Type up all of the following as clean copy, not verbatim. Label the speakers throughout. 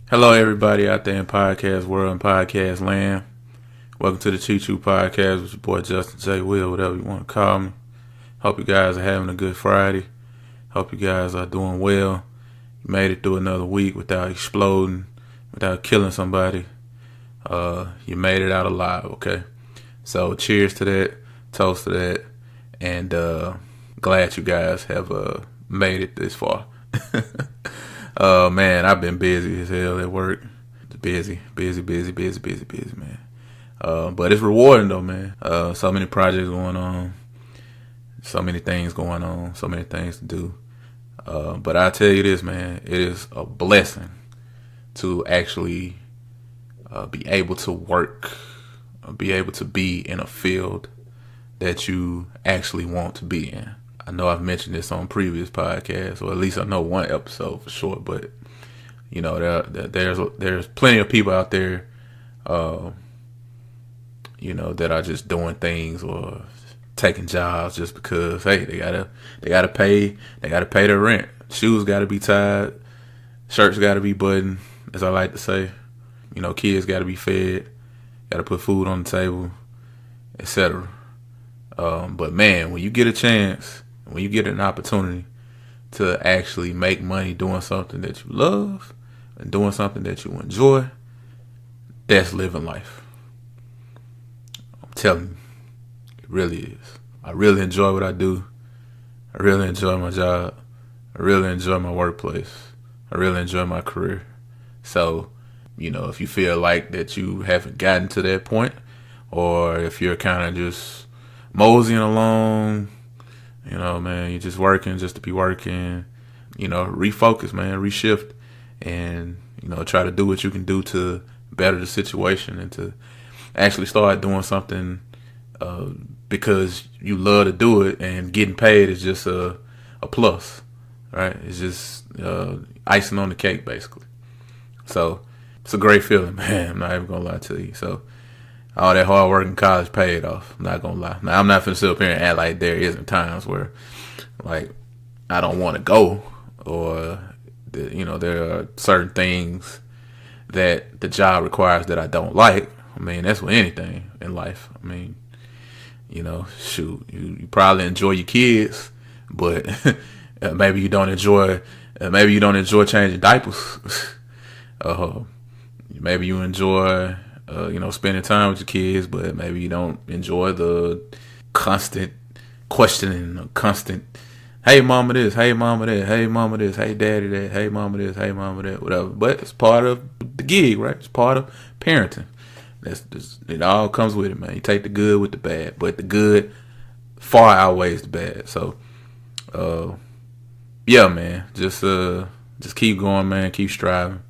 Speaker 1: Hello, everybody out there in podcast world and podcast land. Welcome to the Choo Choo Podcast with your boy Justin J. Will, whatever you want to call me. Hope you guys are having a good Friday. Hope you guys are doing well. You made it through another week without exploding, without killing somebody. You made it out alive, okay? So cheers to that, toast to that, and glad you guys have made it this far. Man, I've been busy as hell at work. Busy, man. But it's rewarding though, man. So many projects going on, so many things going on, so many things to do. But I tell you this, man, it is a blessing to actually be able to work, be able to be in a field that you actually want to be in. I know I've mentioned this on previous podcasts, or at least I know one episode for sure. But you know, there's plenty of people out there, that are just doing things or taking jobs just because hey, they gotta pay their rent. Shoes gotta be tied, shirts gotta be buttoned, as I like to say. Kids gotta be fed, gotta put food on the table, etc. But man, when you get a chance, when you get an opportunity to actually make money doing something that you love and doing something that you enjoy, that's living life. I'm telling you, it really is. I really enjoy what I do. I really enjoy my job. I really enjoy my workplace. I really enjoy my career. So, if you feel like that you haven't gotten to that point, or if you're kind of just moseying along, man, you're just working just to be working, refocus, man, reshift, and, try to do what you can do to better the situation and to actually start doing something because you love to do it, and getting paid is just a plus, right? It's just icing on the cake, basically. So it's a great feeling, man. I'm not even going to lie to you. So all that hard work in college paid off. I'm not gonna lie. Now I'm not finna sit up here and act like there isn't times where, like, I don't want to go, or there are certain things that the job requires that I don't like. I mean, that's with anything in life. I mean, shoot, you probably enjoy your kids, but maybe you don't enjoy changing diapers. Maybe you enjoy spending time with your kids, but maybe you don't enjoy the constant questioning, the constant, hey mama this, hey mama that, hey mama this, hey daddy that, hey mama this, hey mama that, whatever. But it's part of the gig, right? It's part of parenting. It all comes with it, man. You take the good with the bad, but the good far outweighs the bad. So, yeah, man, just keep going, man. Keep striving.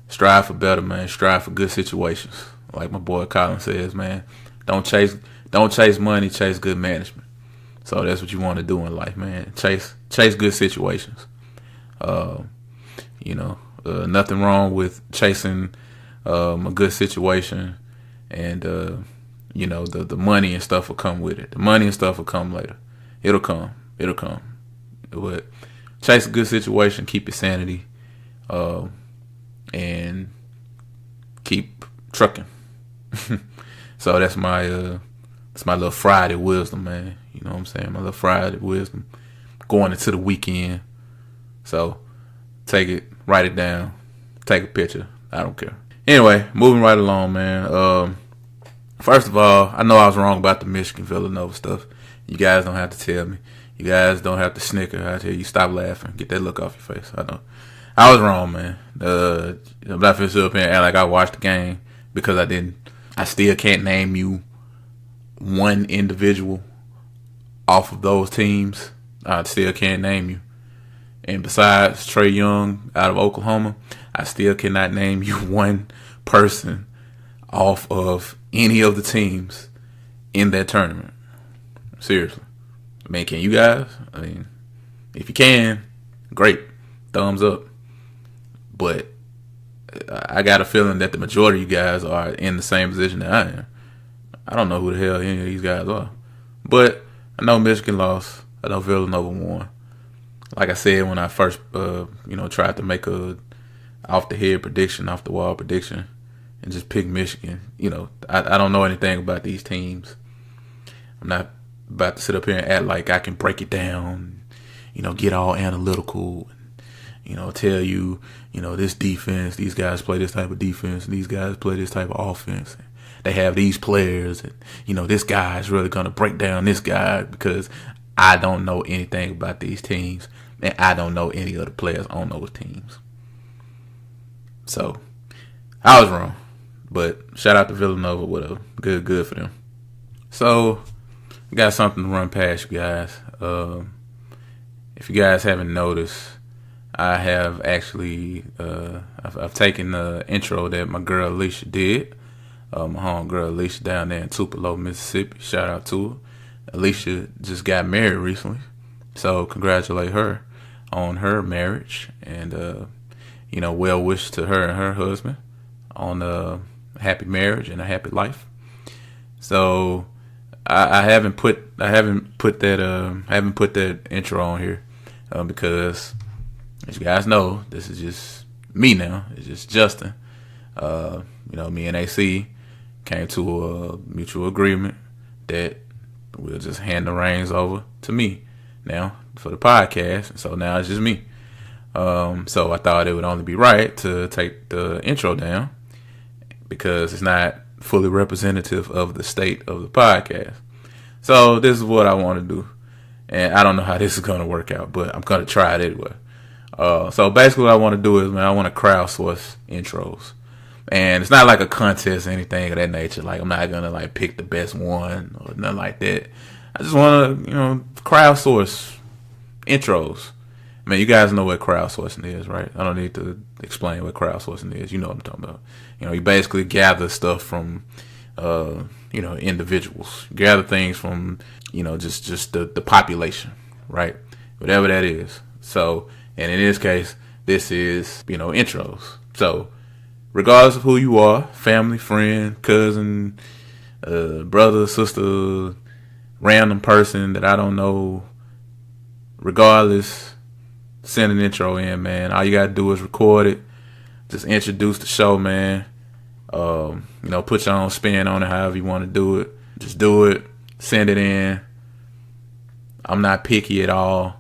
Speaker 1: Strive for better, man. Strive for good situations. Like my boy Colin says, man, don't chase money, chase good management. So that's what you want to do in life, man. Chase good situations. Nothing wrong with chasing a good situation, and the money and stuff will come with it. The money and stuff will come later. It'll come. But chase a good situation, keep your sanity, and keep trucking. So that's my little Friday wisdom, man. You know what I'm saying? My little Friday wisdom going into the weekend. So take it, write it down, take a picture. I don't care. Anyway, moving right along, man. First of all, I know I was wrong about the Michigan Villanova stuff. You guys don't have to tell me. You guys don't have to snicker. I tell you, stop laughing. Get that look off your face. I know. I was wrong, man. I'm not finna sit up here and act like I watched the game, because I didn't. I still can't name you one individual off of those teams. I still can't name you. And besides Trae Young out of Oklahoma, I still cannot name you one person off of any of the teams in that tournament. Seriously. I mean, can you guys? I mean, if you can, great. Thumbs up. But I got a feeling that the majority of you guys are in the same position that I am. I don't know who the hell any of these guys are. But I know Michigan lost. I know Villanova won. Like I said when I first, tried to make a off the head prediction, off the wall prediction, and just pick Michigan. I don't know anything about these teams. I'm not about to sit up here and act like I can break it down, get all analytical, tell you, this defense, these guys play this type of defense, and these guys play this type of offense. They have these players, and, this guy is really going to break down this guy, because I don't know anything about these teams, and I don't know any of the players on those teams. So, I was wrong. But shout out to Villanova, whatever. Good for them. So, I got something to run past you guys. If you guys haven't noticed, I have actually I've taken the intro that my girl Alicia did. My homegirl Alicia down there in Tupelo, Mississippi. Shout out to her. Alicia just got married recently, so congratulate her on her marriage, and well wishes to her and her husband on a happy marriage and a happy life. So I haven't put that intro on here because, as you guys know, this is just me now. It's just Justin. Me and AC came to a mutual agreement that we'll just hand the reins over to me now for the podcast. So now it's just me. So I thought it would only be right to take the intro down because it's not fully representative of the state of the podcast. So this is what I want to do. And I don't know how this is going to work out, but I'm going to try it anyway. So basically what I want to do is, I want to crowdsource intros. And it's not like a contest or anything of that nature. Like, I'm not going to pick the best one or nothing like that. I just want to, crowdsource intros. Man, you guys know what crowdsourcing is, right? I don't need to explain what crowdsourcing is. You know what I'm talking about. You basically gather stuff from, individuals. Gather things from, just the population, right? Whatever that is. So, and in this case, this is, intros. So, regardless of who you are, family, friend, cousin, brother, sister, random person that I don't know, regardless, send an intro in, man. All you gotta do is record it. Just introduce the show, man. Put your own spin on it, however you want to do it. Just do it. Send it in. I'm not picky at all.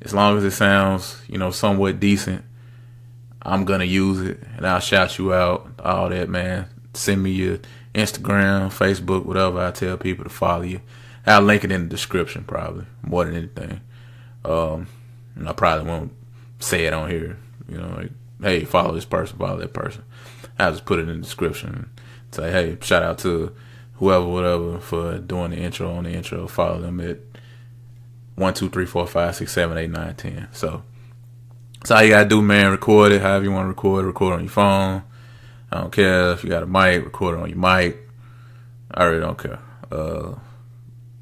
Speaker 1: As long as it sounds, somewhat decent, I'm gonna use it, and I'll shout you out. All that, man. Send me your Instagram, Facebook, whatever. I tell people to follow you. I'll link it in the description, probably more than anything. I probably won't say it on here. Hey, follow this person, follow that person. I'll just put it in the description. Say, hey, shout out to whoever, whatever, for doing the intro on the intro. Follow them at 1, 2, 3, 4, 5, 6, 7, 8, 9, 10. So that's all you gotta do, man. Record it however you want to record. Record on your phone. I don't care if you got a mic. Record it on your mic. I really don't care.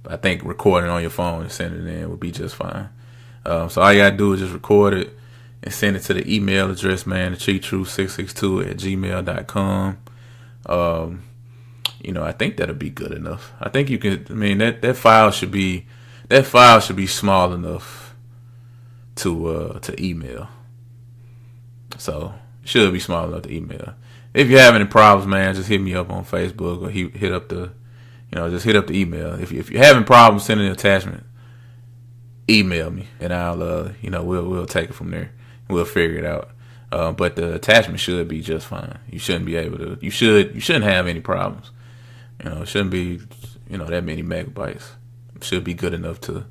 Speaker 1: I think recording on your phone and sending it in would be just fine. So all you gotta do is just record it and send it to the email address, man, thecheattruth662@gmail.com. I think that'll be good enough. I think you can. That file should be small enough to email. So it should be small enough to email. If you have any problems, man, just hit me up on Facebook or hit up the email. If you're having problems sending an attachment, email me and I'll we'll take it from there. We'll figure it out. But the attachment should be just fine. You shouldn't be able to. You shouldn't have any problems. It shouldn't be that many megabytes. It should be good enough to.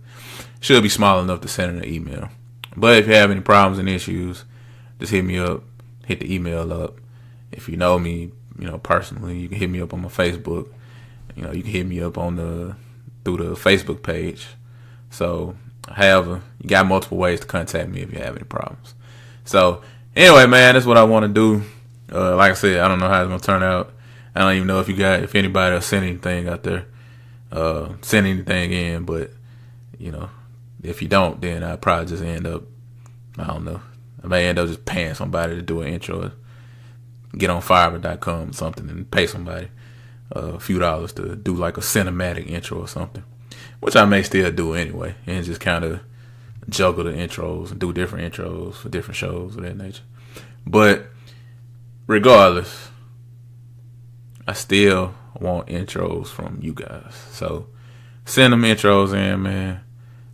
Speaker 1: Should be small enough to send an email. But if you have any problems and issues, just hit me up. Hit the email up. If you know me, personally, you can hit me up on my Facebook. You can hit me up through the Facebook page. So, however, you got multiple ways to contact me if you have any problems. So, anyway, man, that's what I want to do. Like I said, I don't know how it's gonna turn out. I don't even know if anybody will send anything out there, send anything in. But if you don't, then I probably just end up. I don't know. I may end up just paying somebody to do an intro. Get on Fiverr.com or something and pay somebody a few dollars to do like a cinematic intro or something, which I may still do anyway, and just kind of juggle the intros and do different intros for different shows of that nature. But regardless, I still want intros from you guys. So send them intros in, man.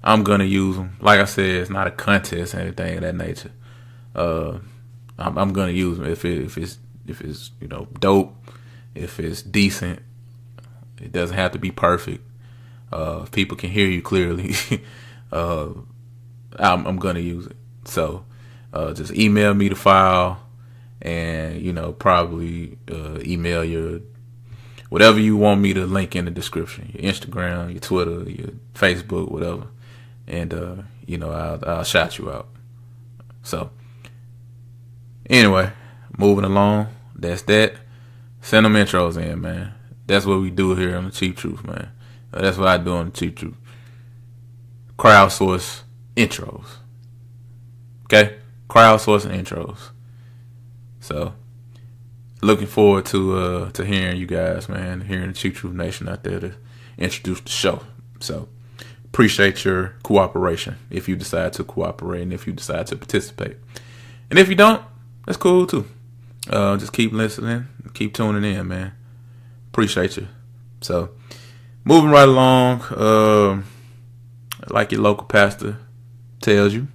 Speaker 1: I'm gonna use them. Like I said, it's not a contest or anything of that nature. I'm gonna use them if it's dope, if it's decent. It doesn't have to be perfect. If people can hear you clearly, I'm gonna use it. So just email me the file, and probably email your whatever you want me to link in the description, your Instagram, your Twitter, your Facebook, whatever, and I'll shout you out. So anyway, moving along. That's that. Send them intros in, man. That's what we do here on the Cheap Truth, man. That's what I do on the Cheap Truth. Crowdsource intros. Okay? Crowdsourcing intros. So, looking forward to hearing you guys, man. Hearing the Cheap Truth Nation out there to introduce the show. So, appreciate your cooperation if you decide to cooperate and if you decide to participate. And if you don't, that's cool too. Just keep listening. Keep tuning in, man. Appreciate you. So, moving right along, like your local pastor tells you,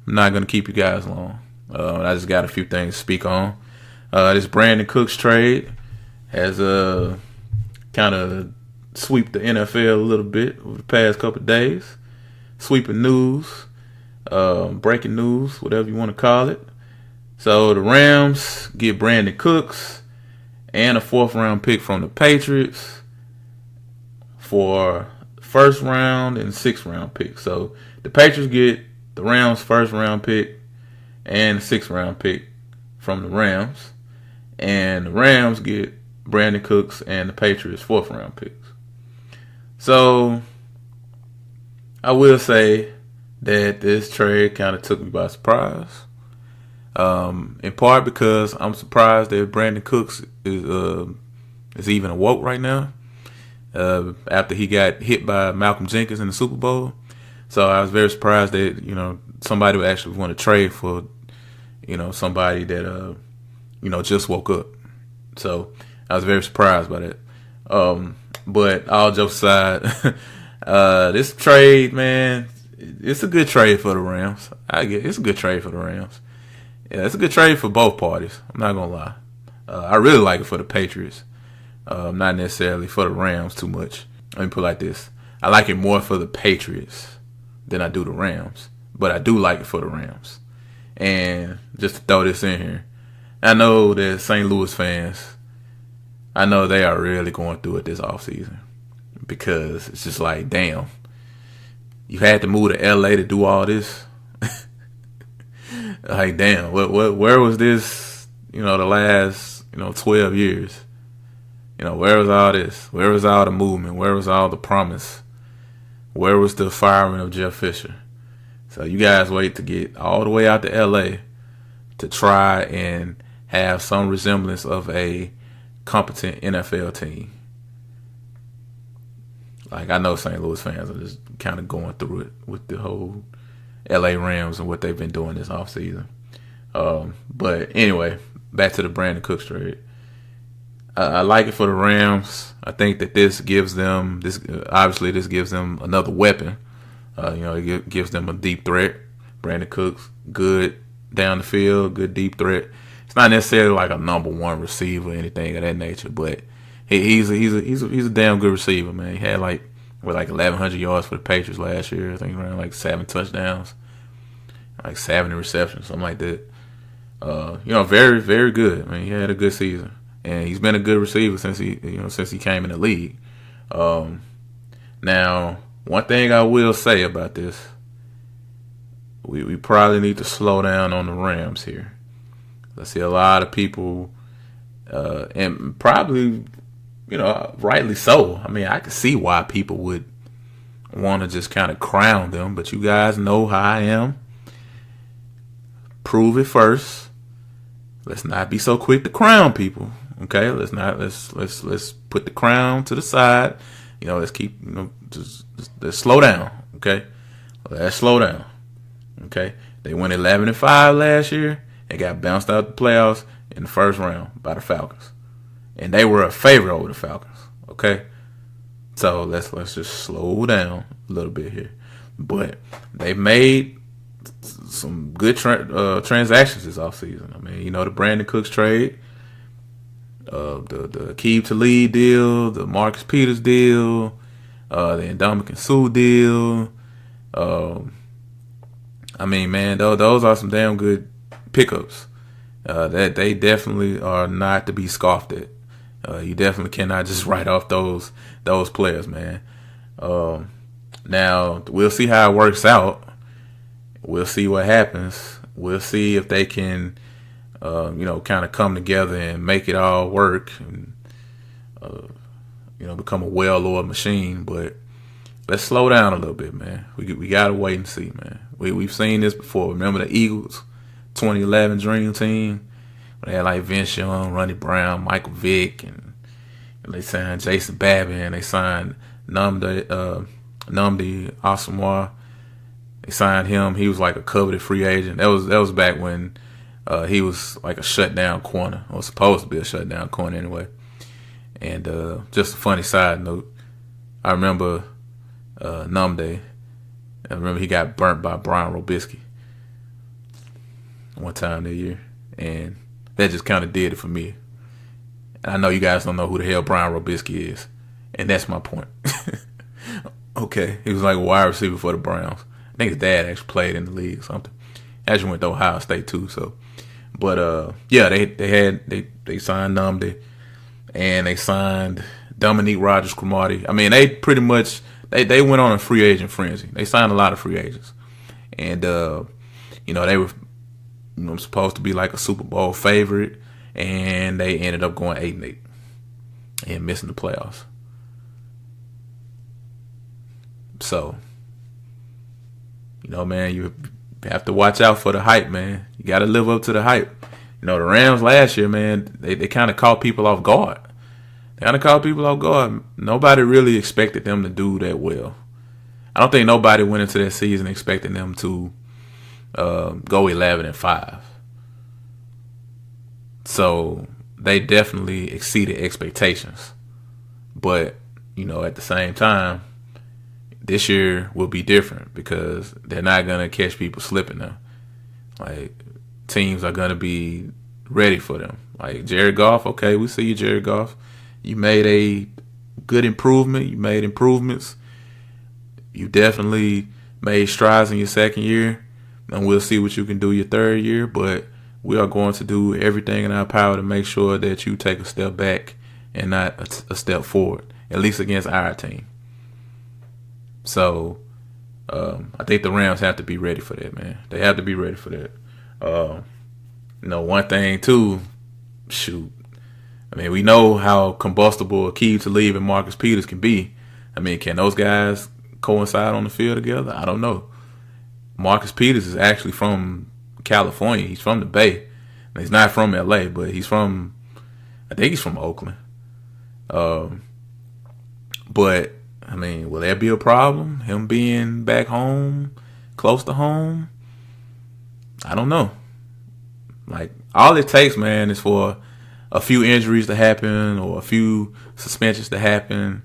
Speaker 1: I'm not going to keep you guys long. I just got a few things to speak on. This Brandin Cooks trade has kind of swept the NFL a little bit over the past couple of days. Sweeping news, breaking news, whatever you want to call it. So the Rams get Brandin Cooks and a 4th round pick from the Patriots for 1st round and 6th round pick. So the Patriots get the Rams' 1st round pick and the 6th round pick from the Rams. And the Rams get Brandin Cooks and the Patriots' 4th round picks. So I will say that this trade kind of took me by surprise. In part because I'm surprised that Brandin Cooks is even awoke right now. After he got hit by Malcolm Jenkins in the Super Bowl. So I was very surprised that, somebody would actually want to trade for, somebody that, just woke up. So I was very surprised by that. But all jokes aside, this trade, man, it's a good trade for the Rams. It's a good trade for the Rams. Yeah, it's a good trade for both parties. I'm not going to lie. I really like it for the Patriots. Not necessarily for the Rams too much. Let me put it like this. I like it more for the Patriots than I do the Rams. But I do like it for the Rams. And just to throw this in here, I know that St. Louis fans, I know they are really going through it this offseason. Because it's just like, damn. You had to move to L.A. to do all this. Like, damn, where was this, the last, 12 years? Where was all this? Where was all the movement? Where was all the promise? Where was the firing of Jeff Fisher? So you guys wait to get all the way out to L.A. to try and have some resemblance of a competent NFL team. Like, I know St. Louis fans are just kind of going through it with the whole L.A. Rams and what they've been doing this offseason. But anyway, back to the Brandin Cooks trade. I like it for the Rams. I think that this gives them another weapon. It gives them a deep threat. Brandin Cooks, good down the field, good deep threat. It's not necessarily like a number one receiver or anything of that nature, but he's a damn good receiver, man. He had like 1,100 yards for the Patriots last year. I think around like 7 touchdowns, like 70 receptions, something like that. Very, very good. I mean, he had a good season, and he's been a good receiver since he came in the league. Now, one thing I will say about this, we probably need to slow down on the Rams here. I see a lot of people, and probably, rightly so. I mean, I can see why people would want to just kind of crown them, but you guys know how I am. Prove it first. Let's not be so quick to crown people. Okay, let's put the crown to the side. Let's keep, let's slow down. Okay, let's slow down. Okay, they went 11-5 last year. They got bounced out the playoffs. in the first round by the Falcons, and they were a favorite over the Falcons. Okay, so let's just slow down a little bit here. But they made some good transactions this offseason. I mean, the Brandin Cooks trade, the Aqib Talib deal, the Marcus Peters deal, the Ndamukong Suh deal. I mean, man, those are some damn good pickups. That they definitely are not to be scoffed at. You definitely cannot just write off those players, man. Now we'll see how it works out. We'll see what happens. We'll see if they can, kind of come together and make it all work, and become a well-oiled machine. But let's slow down a little bit, man. We gotta wait and see, man. We've seen this before. Remember the Eagles 2011 Dream Team? They had like Vince Young, Ronnie Brown, Michael Vick, and they signed Jason Babin, and they signed Nnamdi Asomugha. They signed him. He was like a coveted free agent. That was back when he was like a shutdown corner, or supposed to be a shutdown corner anyway. And just a funny side note, I remember Nnamdi. I remember he got burnt by Brian Robisky one time that year, and that just kind of did it for me. And I know you guys don't know who the hell Brian Robisky is, and that's my point. Okay, he was like a wide receiver for the Browns. I think his dad actually played in the league or something. Actually went to Ohio State too. So, but yeah, they signed Nnamdi, and they signed Dominique Rodgers-Cromartie. I mean, they pretty much they went on a free agent frenzy. They signed a lot of free agents, and they were supposed to be like a Super Bowl favorite, and they ended up going 8-8 and missing the playoffs. So, man, you have to watch out for the hype, man. You got to live up to the hype. The Rams last year, man, they kind of caught people off guard. Nobody really expected them to do that well. I don't think nobody went into that season expecting them to go 11-5. So they definitely exceeded expectations. But, at the same time, this year will be different because they're not going to catch people slipping now. Like, teams are going to be ready for them. Like, Jared Goff, okay, we see you, Jared Goff. You made a good improvement. You made improvements. You definitely made strides in your second year. And we'll see what you can do your third year. But we are going to do everything in our power to make sure that you take a step back and not a step forward, at least against our team. So I think the Rams have to be ready for that, man. They have to be ready for that. One thing, too, shoot. I mean, we know how combustible Aqib Talib and Marcus Peters can be. I mean, can those guys coincide on the field together? I don't know. Marcus Peters is actually from California. He's from the Bay. He's not from L.A., but I think he's from Oakland. But, I mean, will that be a problem? Him being back home, close to home? I don't know. Like, all it takes, man, is for a few injuries to happen or a few suspensions to happen,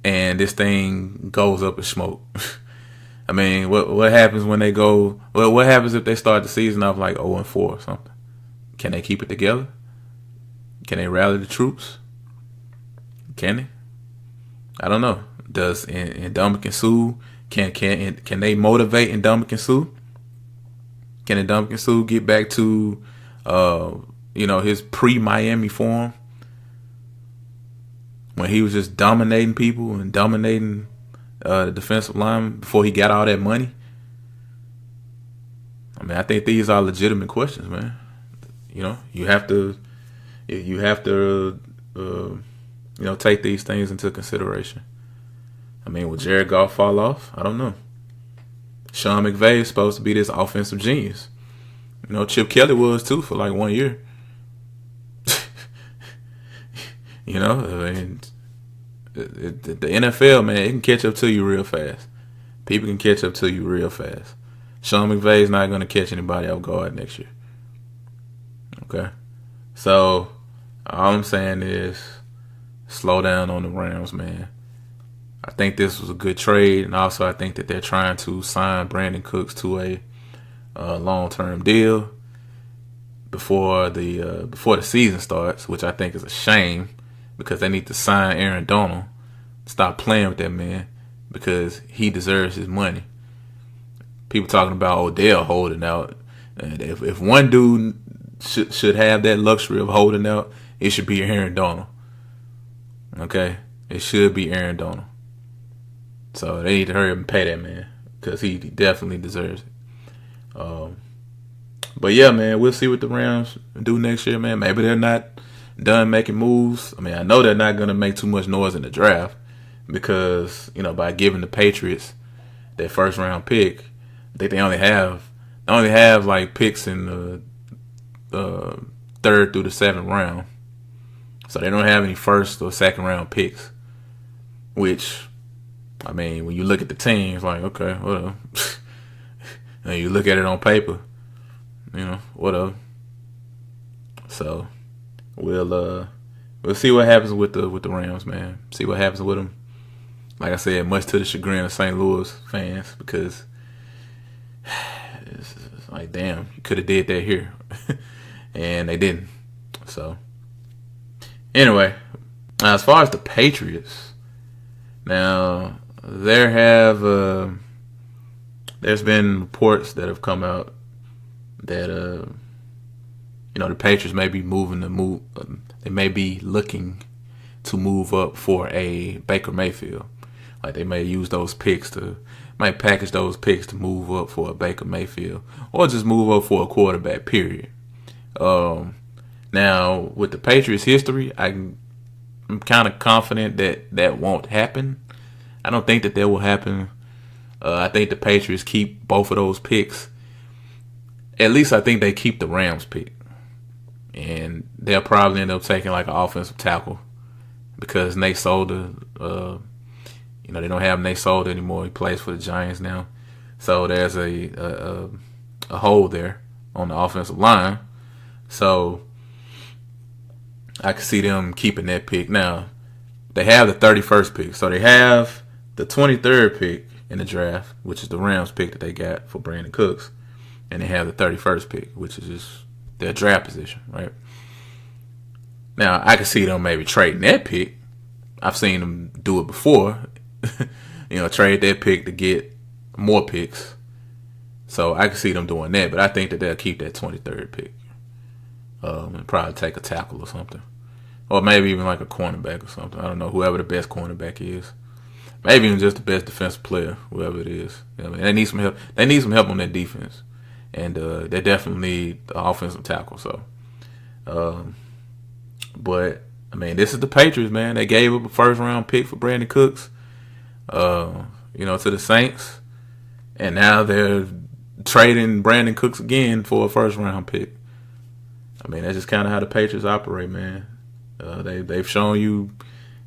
Speaker 1: and this thing goes up in smoke. I mean, what happens when they go? What happens if they start the season off like 0-4 or something? Can they keep it together? Can they rally the troops? Can they? I don't know. Does Ndamukong Suh can they motivate Ndamukong Suh? Can Ndamukong Suh get back to his pre-Miami form when he was just dominating people and dominating the defensive line before he got all that money? I mean, I think these are legitimate questions, man. You have to take these things into consideration. I mean, will Jared Goff fall off? I don't know. Sean McVay is supposed to be this offensive genius. Chip Kelly was too for like 1 year. I mean, the NFL, man, it can catch up to you real fast. People can catch up to you real fast. Sean McVay is not going to catch anybody off guard next year. Okay? So all I'm saying is slow down on the Rams, man. I think this was a good trade, and also I think that they're trying to sign Brandin Cooks to a long-term deal before the season starts, which I think is a shame because they need to sign Aaron Donald. Stop playing with that man because he deserves his money. People talking about Odell holding out, and if one dude should have that luxury of holding out, it should be Aaron Donald. Okay, it should be Aaron Donald. So they need to hurry up and pay that man because he definitely deserves it. But yeah, man, we'll see what the Rams do next year, man. Maybe they're not done making moves. I mean, I know they're not going to make too much noise in the draft because, by giving the Patriots their first round pick, I think they only have like picks in the third through the seventh round. So they don't have any first or second round picks, which, I mean, when you look at the team, it's like, okay, whatever. And you look at it on paper, whatever. So we'll see what happens with the Rams, man. See what happens with them. Like I said, much to the chagrin of St. Louis fans, because it's like, damn, you could have did that here, and they didn't. So anyway, as far as the Patriots, now there's been reports that have come out that the Patriots may be they may be looking to move up for a Baker Mayfield. Like they may use those picks might package those picks to move up for a Baker Mayfield, or just move up for a quarterback, period. Now with the Patriots history, I'm kind of confident that won't happen. I don't think that will happen. I think the Patriots keep both of those picks. At least I think they keep the Rams pick. And they'll probably end up taking like an offensive tackle because Nate Solder, they don't have Nate Solder anymore. He plays for the Giants now. So there's a hole there on the offensive line. So I can see them keeping that pick. Now, they have the 31st pick. So they have the 23rd pick in the draft, which is the Rams pick that they got for Brandin Cooks. And they have the 31st pick, which is just their draft position, right? Now, I can see them maybe trading that pick. I've seen them do it before. Trade that pick to get more picks. So I can see them doing that, but I think that they'll keep that 23rd pick. And probably take a tackle or something. Or maybe even like a cornerback or something. I don't know, whoever the best cornerback is. Maybe even just the best defensive player, whoever it is. They need some help. They need some help on that defense. And they definitely need the offensive tackle. So, but I mean, this is the Patriots, man. They gave up a first round pick for Brandin Cooks, to the Saints, and now they're trading Brandin Cooks again for a first round pick. I mean, that's just kind of how the Patriots operate, man. They've shown you,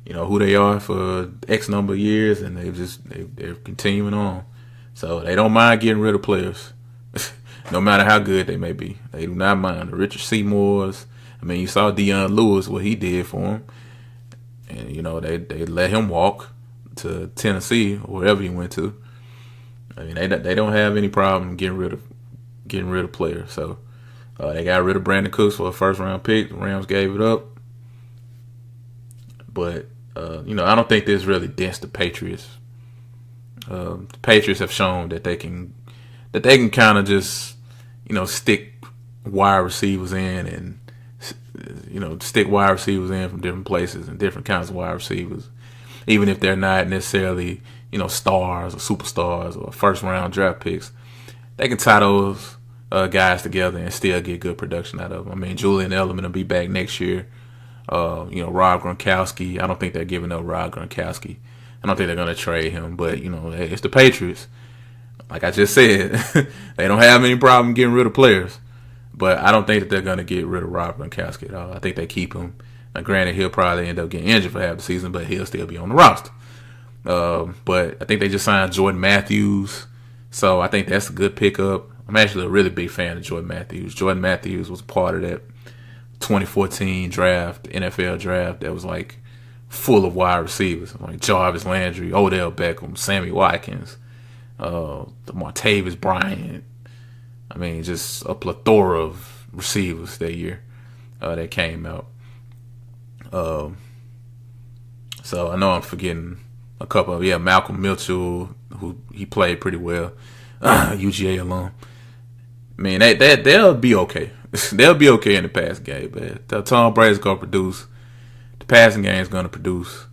Speaker 1: who they are for X number of years, and they're continuing on. So they don't mind getting rid of players. No matter how good they may be. They do not mind. The Richard Seymours. I mean, you saw Deion Lewis, what he did for him. And, they let him walk to Tennessee or wherever he went to. I mean, they don't have any problem getting rid of players. So they got rid of Brandin Cooks for a first-round pick. The Rams gave it up. But, I don't think this really dents the Patriots. The Patriots have shown that they can kind of just, stick wide receivers in and, stick wide receivers in from different places and different kinds of wide receivers, even if they're not necessarily, stars or superstars or first-round draft picks. They can tie those guys together and still get good production out of them. I mean, Julian Edelman will be back next year. Rob Gronkowski. I don't think they're giving up Rob Gronkowski. I don't think they're going to trade him, but, it's the Patriots. Like I just said, they don't have any problem getting rid of players. But I don't think that they're going to get rid of Rob Gronkowski at all. I think they keep him. Now, granted, he'll probably end up getting injured for half the season, but he'll still be on the roster. But I think they just signed Jordan Matthews. So I think that's a good pickup. I'm actually a really big fan of Jordan Matthews. Jordan Matthews was a part of that 2014 draft, NFL draft that was like full of wide receivers like Jarvis Landry, Odell Beckham, Sammy Watkins, the Martavis Bryant. I mean, just a plethora of receivers that year that came out. So I know I'm forgetting a couple of Malcolm Mitchell, who he played pretty well, UGA alum. I mean, they'll be okay. They'll be okay in the passing game, but Tom Brady's gonna produce. The passing game is gonna produce.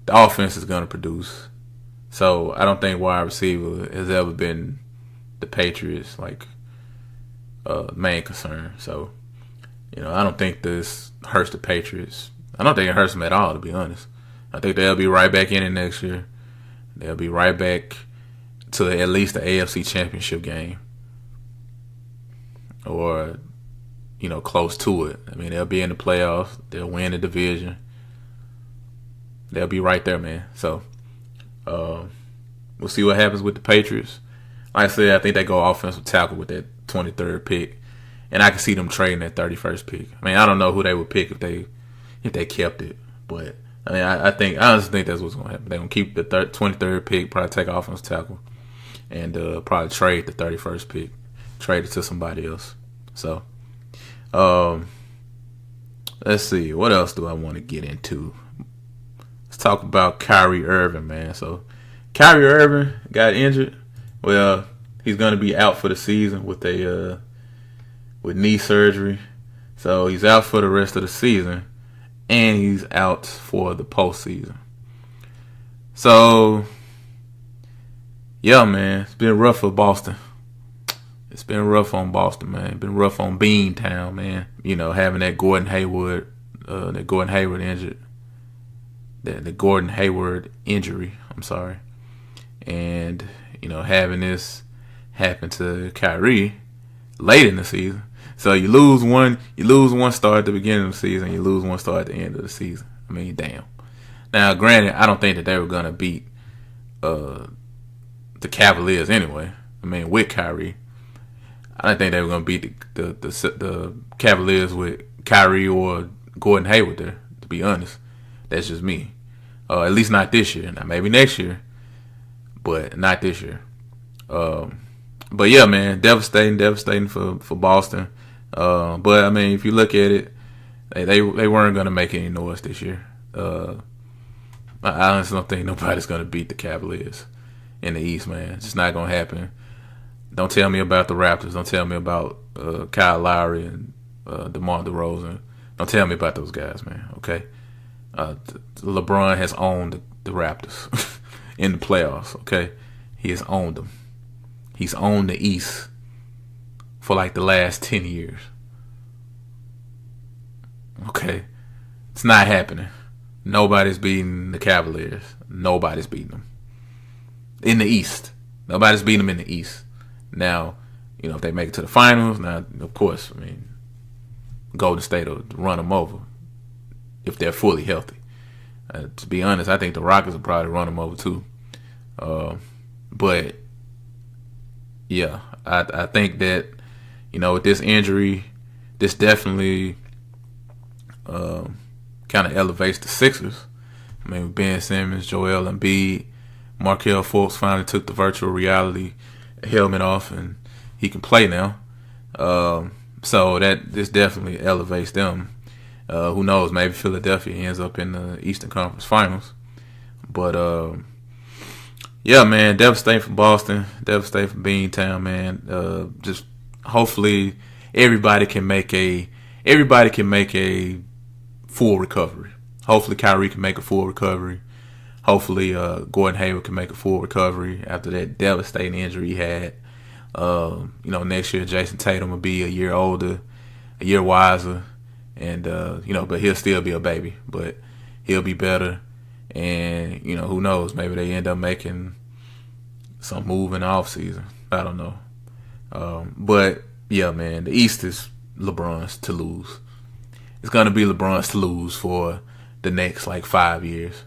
Speaker 1: The offense is gonna produce. So I don't think wide receiver has ever been the Patriots main concern. So I don't think this hurts the Patriots. I don't think it hurts them at all, to be honest. I think they'll be right back in it next year. They'll be right back to at least the AFC Championship game, or close to it. I mean, they'll be in the playoffs. They'll win the division. They'll be right there, man. So we'll see what happens with the Patriots. Like I said, I think they go offensive tackle with that 23rd pick, and I can see them trading that 31st pick. I mean, I don't know who they would pick if they kept it, but I mean, I honestly think that's what's going to happen. They're going to keep the 23rd pick, probably take offensive tackle, and probably trade the 31st pick, trade it to somebody else. So, let's see. What else do I want to get into? Let's talk about Kyrie Irving, man. So, Kyrie Irving got injured. Well, he's going to be out for the season with knee surgery. So, he's out for the rest of the season, and he's out for the postseason. So, yeah, man, it's been rough for Boston. It's been rough on Boston, man. It's been rough on Beantown, man. Having that Gordon Hayward injured. The Gordon Hayward injury, I'm sorry. And, having this happen to Kyrie late in the season. So you lose one start at the beginning of the season, you lose one start at the end of the season. I mean, damn. Now, granted, I don't think that they were gonna beat the Cavaliers anyway. I mean, with Kyrie, I didn't think they were gonna beat the Cavaliers with Kyrie or Gordon Hayward there. To be honest, that's just me. At least not this year. Now maybe next year, but not this year. But yeah, man, devastating for Boston. But I mean, if you look at it, they weren't gonna make any noise this year. I honestly don't think nobody's gonna beat the Cavaliers in the East, man. It's just not gonna happen. Don't tell me about the Raptors. Don't tell me about Kyle Lowry and DeMar DeRozan. Don't tell me about those guys, man. Okay, LeBron has owned the Raptors in the playoffs. Okay, he has owned them. He's owned the East for like the last 10 years. Okay, it's not happening. Nobody's beating the Cavaliers. Nobody's beating them in the East. Nobody's beating them in the East. Now, if they make it to the finals, now, of course, I mean, Golden State will run them over if they're fully healthy. To be honest, I think the Rockets will probably run them over too. But, yeah, I think that, with this injury, this definitely kind of elevates the Sixers. I mean, with Ben Simmons, Joel Embiid, Markelle Fultz finally took the virtual reality helmet off, and he can play now. So this definitely elevates them. Who knows? Maybe Philadelphia ends up in the Eastern Conference Finals. But yeah, man, devastating for Boston, devastating for Beantown, man. Just hopefully everybody can make a full recovery. Hopefully Kyrie can make a full recovery. Hopefully Gordon Hayward can make a full recovery after that devastating injury he had. Next year Jason Tatum will be a year older, a year wiser, and but he'll still be a baby, but he'll be better. And who knows? Maybe they end up making some move in the offseason. I don't know. But yeah, man, the East is LeBron's to lose. It's gonna be LeBron's to lose for the next 5 years.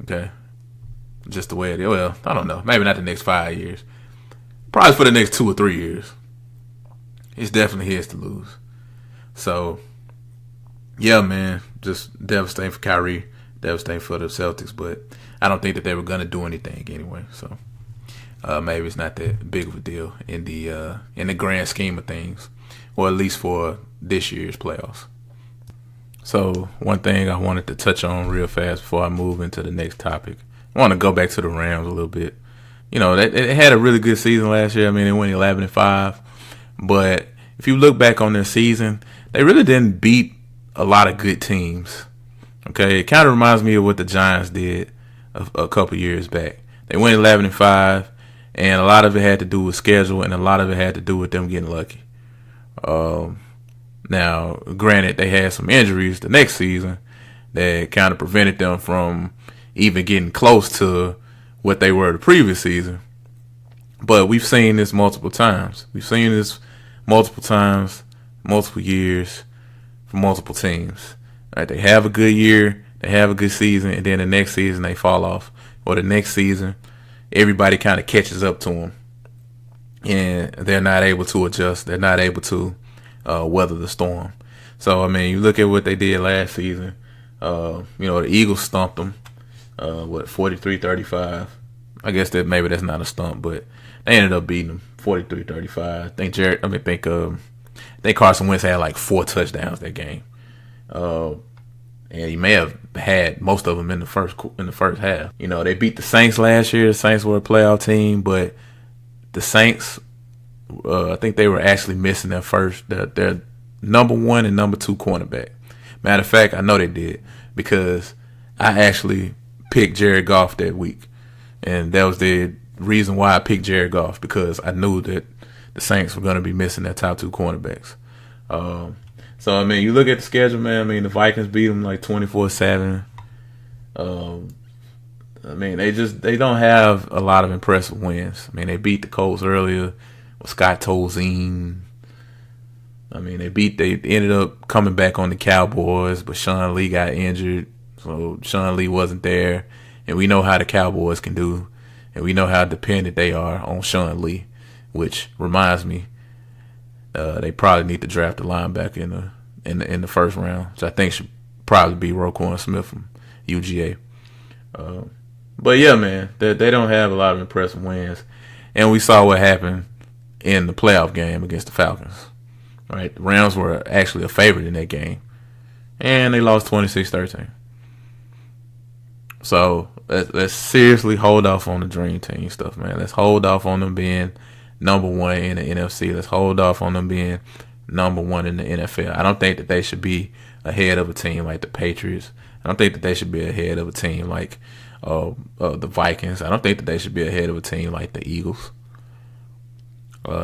Speaker 1: Okay, just the way it is. Well, I don't know. Maybe not the next 5 years. Probably for the next 2 or 3 years. It's definitely his to lose. So Yeah, man, just devastating for Kyrie, devastating for the Celtics. But I don't think that they were gonna do anything anyway. So maybe it's not that big of a deal in the grand scheme of things, or at least for this year's playoffs. So one thing I wanted to touch on real fast before I move into the next topic, I want to go back to the Rams a little bit. You know, they had a really good season last year. I mean, they went 11-5, but if you look back on their season, they really didn't beat a lot of good teams. Okay, it kind of reminds me of what the Giants did a couple years back. They went 11-5, and a lot of it had to do with schedule, and a lot of it had to do with them getting lucky. Now, granted, they had some injuries the next season that kind of prevented them from even getting close to what they were the previous season. But we've seen this multiple times. We've seen this multiple times, multiple years, for multiple teams. Right? They have a good year, they have a good season, and then the next season they fall off. Or the next season, everybody kind of catches up to them, and they're not able to adjust. They're not able to weather the storm. So, I mean, you look at what they did last season. The Eagles stumped them, 43-35. I guess that maybe that's not a stump, but they ended up beating them 43-35. I think Carson Wentz had like 4 touchdowns that game. And he may have had most of them in the first half. You know, they beat the Saints last year. The Saints were a playoff team, but the Saints, I think they were actually missing their number 1 and number 2 cornerback. Matter of fact, I know they did because I actually picked Jared Goff that week, and that was the reason why I picked Jared Goff, because I knew that the Saints were going to be missing their top 2 cornerbacks. So, I mean, you look at the schedule, man. I mean, the Vikings beat them like 24-7. I mean, they don't have a lot of impressive wins. I mean, they beat the Colts earlier with Scott Tolzien. I mean, they ended up coming back on the Cowboys, but Sean Lee got injured, so Sean Lee wasn't there. And we know how the Cowboys can do, and we know how dependent they are on Sean Lee, which reminds me, they probably need to draft a linebacker in the first round, which I think should probably be Roquan Smith from UGA. But yeah, man, they don't have a lot of impressive wins, and we saw what happened in the playoff game against the Falcons. Right, the Rams were actually a favorite in that game, and they lost 26-13. So let's seriously hold off on the Dream Team stuff, man. Let's hold off on them being number 1 in the NFC. Let's hold off on them being number 1 in the NFL. I don't think that they should be ahead of a team like the Patriots. I don't think that they should be ahead of a team like the Vikings. I don't think that they should be ahead of a team like the Eagles.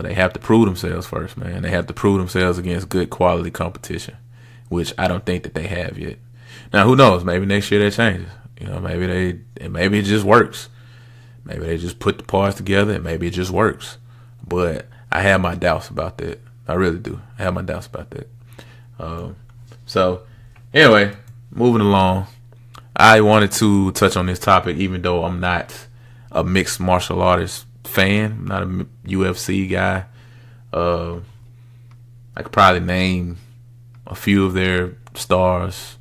Speaker 1: They have to prove themselves first, man. They have to prove themselves against good quality competition, which I don't think that they have yet. Now, who knows? Maybe next year that changes. You know, maybe it just works. Maybe they just put the parts together and maybe it just works. But I have my doubts about that. I really do. I have my doubts about that. So, anyway, moving along. I wanted to touch on this topic even though I'm not a mixed martial artist fan. I'm not a UFC guy. I could probably name a few of their stars.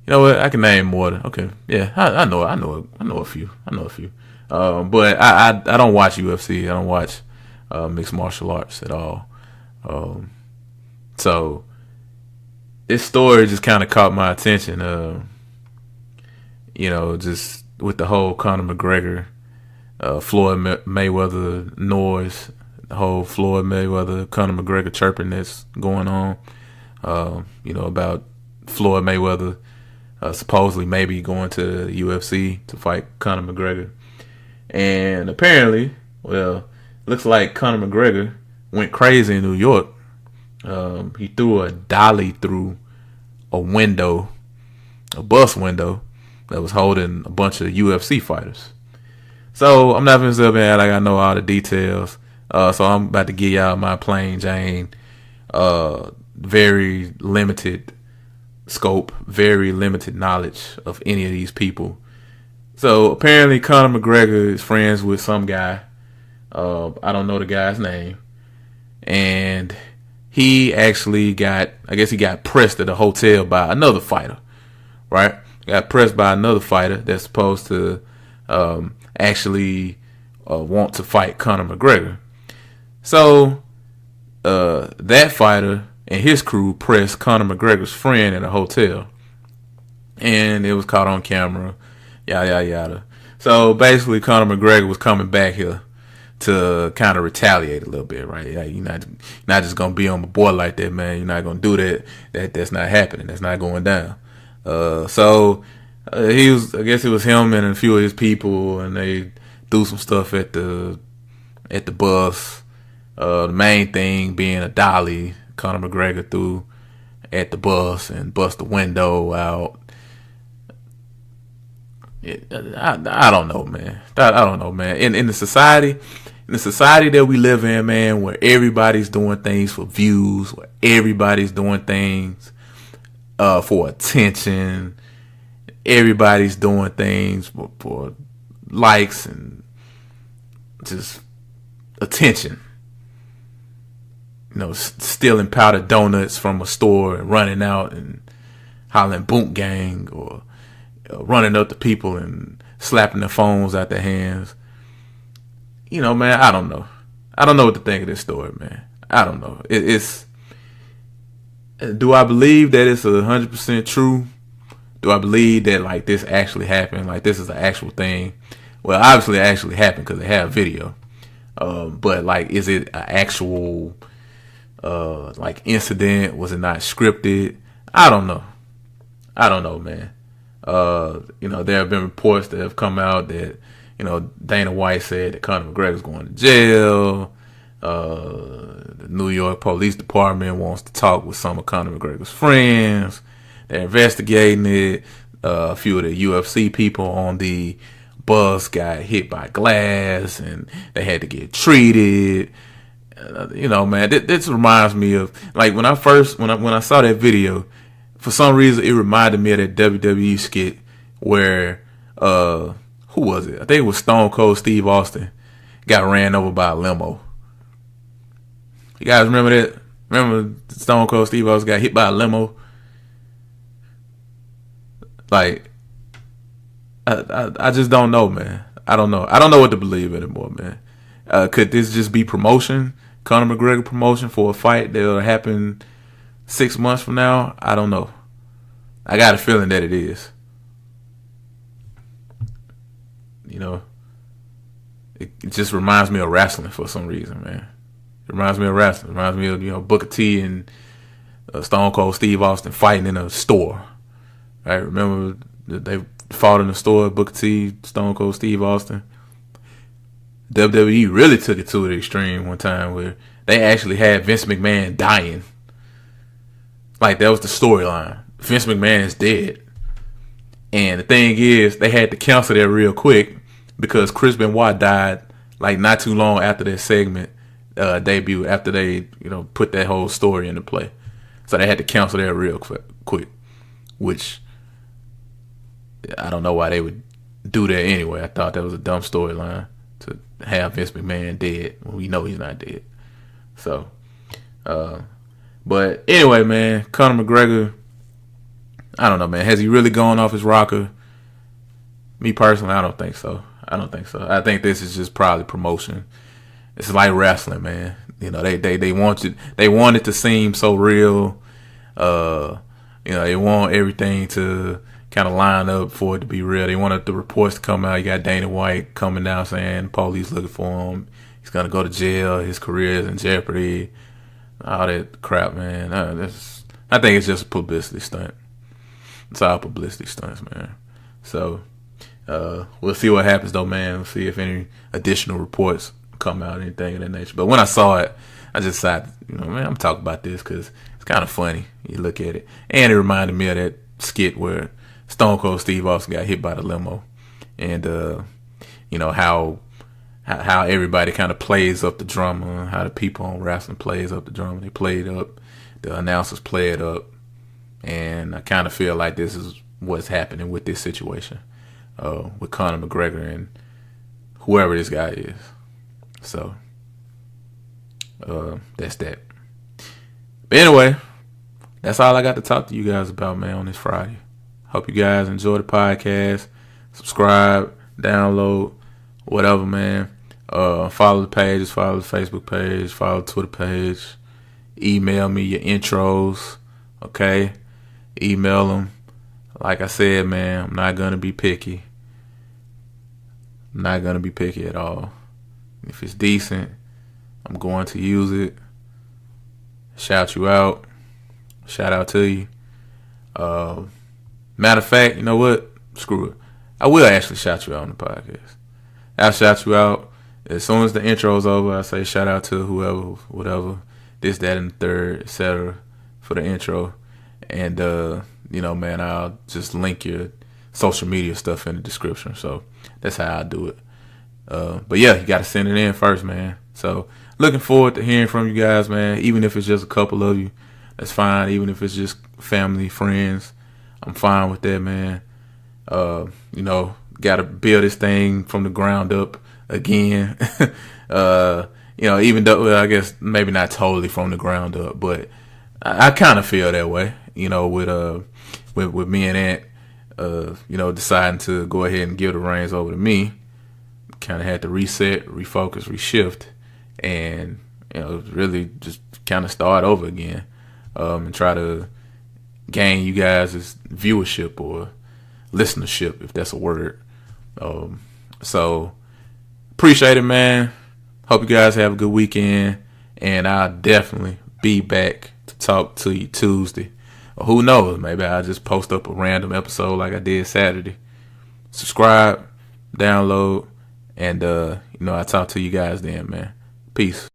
Speaker 1: You know what? I can name more than yeah. I know a few. But I don't watch UFC. I don't watch mixed martial arts at all. So this story just kind of caught my attention. Just with the whole Connor McGregor, Floyd Mayweather noise, the whole Floyd Mayweather, Connor McGregor chirping that's going on. About Floyd Mayweather supposedly maybe going to the UFC to fight Connor McGregor. And apparently, looks like Connor McGregor went crazy in New York. He threw a dolly through a bus window that was holding a bunch of UFC fighters. So I'm not going to sit up and act like I know all the details. So I'm about to give y'all my plain Jane, very limited scope, very limited knowledge of any of these people. So apparently Conor McGregor is friends with some guy. I don't know the guy's name. And he actually got, I guess he got pressed at a hotel by another fighter, right? Got pressed by another fighter that's supposed to actually want to fight Connor McGregor. So that fighter and his crew pressed Connor McGregor's friend at a hotel, and it was caught on camera. Yada yada yada. So basically, Connor McGregor was coming back here to kind of retaliate a little bit, right? Like, you're not just gonna be on my boy like that, man. You're not gonna do that. That's not happening. That's not going down. He was, I guess it was him and a few of his people, and they threw some stuff at the bus. The main thing being a dolly Conor McGregor threw at the bus and bust the window out. I don't know, man. I don't know, man. In the society that we live in, man, where everybody's doing things for views, where everybody's doing things for attention, everybody's doing things for likes and just attention. You know, stealing powdered donuts from a store and running out and hollering "boot gang," or running up to people and slapping their phones out their hands. You know, man, I don't know. I don't know what to think of this story, man. I don't know. Do I believe that it's 100% true? Do I believe that, like, this actually happened? Like, this is an actual thing? Well, obviously it actually happened because they have video. But, like, is it an actual, like, incident? Was it not scripted? I don't know. I don't know, man. You know, there have been reports that have come out that, you know, Dana White said that Conor McGregor's going to jail. The New York Police Department wants to talk with some of Conor McGregor's friends. They're investigating it. A few of the UFC people on the bus got hit by glass and they had to get treated. You know, man, this reminds me of, like, when I saw that video, for some reason it reminded me of that WWE skit where who was it? I think it was Stone Cold Steve Austin got ran over by a limo. You guys remember that? Remember Stone Cold Steve Austin got hit by a limo? Like, I just don't know, man. I don't know. I don't know what to believe anymore, man. Could this just be promotion? Conor McGregor promotion for a fight that'll happen 6 months from now? I don't know. I got a feeling that it is. You know, it just reminds me of wrestling for some reason, man. It reminds me of wrestling. It reminds me of, you know, Booker T and Stone Cold Steve Austin fighting in a store. Right? Remember they fought in the store, Booker T, Stone Cold Steve Austin. WWE really took it to the extreme one time where they actually had Vince McMahon dying. Like, that was the storyline. Vince McMahon is dead. And the thing is, they had to cancel that real quick because Chris Benoit died, like, not too long after that segment debut, after they, you know, put that whole story into play. So they had to cancel that real quick, which I don't know why they would do that anyway. I thought that was a dumb storyline to have Vince McMahon dead when we know he's not dead. So, but anyway, man, Conor McGregor, I don't know, man. Has he really gone off his rocker? Me personally, I don't think so. I think this is just probably promotion. It's like wrestling, man. You know, they want it to seem so real. You know, they want everything to kind of line up for it to be real. They wanted the reports to come out. You got Dana White coming down saying police looking for him. He's gonna go to jail. His career is in jeopardy. All that crap, man. I think it's just a publicity stunt. It's all publicity stunts, man. So we'll see what happens, though, man. We'll see if any additional reports come out, anything of that nature. But when I saw it, I just decided, you know, man, I'm talking about this because it's kind of funny. You look at it, and it reminded me of that skit where Stone Cold Steve Austin got hit by the limo, and you know how everybody kind of plays up the drama, how the people on wrestling plays up the drama. They play it up, the announcers play it up, and I kind of feel like this is what's happening with this situation with Conor McGregor and whoever this guy is. So that's that. But anyway, that's all I got to talk to you guys about, man, on this Friday. Hope you guys enjoy the podcast. Subscribe, download, whatever, man. Follow the pages, follow the Facebook page, follow the Twitter page. Email me your intros, okay? Email them. Like I said, man, I'm not going to be picky. I'm not going to be picky at all. If it's decent, I'm going to use it. Shout you out. Shout out to you. Matter of fact, you know what? Screw it. I will actually shout you out on the podcast. I'll shout you out. As soon as the intro's over, I say shout out to whoever, whatever, this, that, and the third, etc. for the intro. And, man, I'll just link your social media stuff in the description. So that's how I do it. But yeah, you got to send it in first, man. So looking forward to hearing from you guys, man. Even if it's just a couple of you, that's fine. Even if it's just family, friends, I'm fine with that, man. Got to build this thing from the ground up again. Even though I guess maybe not totally from the ground up, but I kind of feel that way. With me and Ant, deciding to go ahead and give the reins over to me, kind of had to reset, refocus, reshift, and really just kind of start over again, and try to gain you guys' viewership or listenership, if that's a word. So appreciate it, man. Hope you guys have a good weekend, and I'll definitely be back to talk to you Tuesday. Or who knows, maybe I'll just post up a random episode like I did Saturday. Subscribe, download, and I'll talk to you guys then, man. Peace.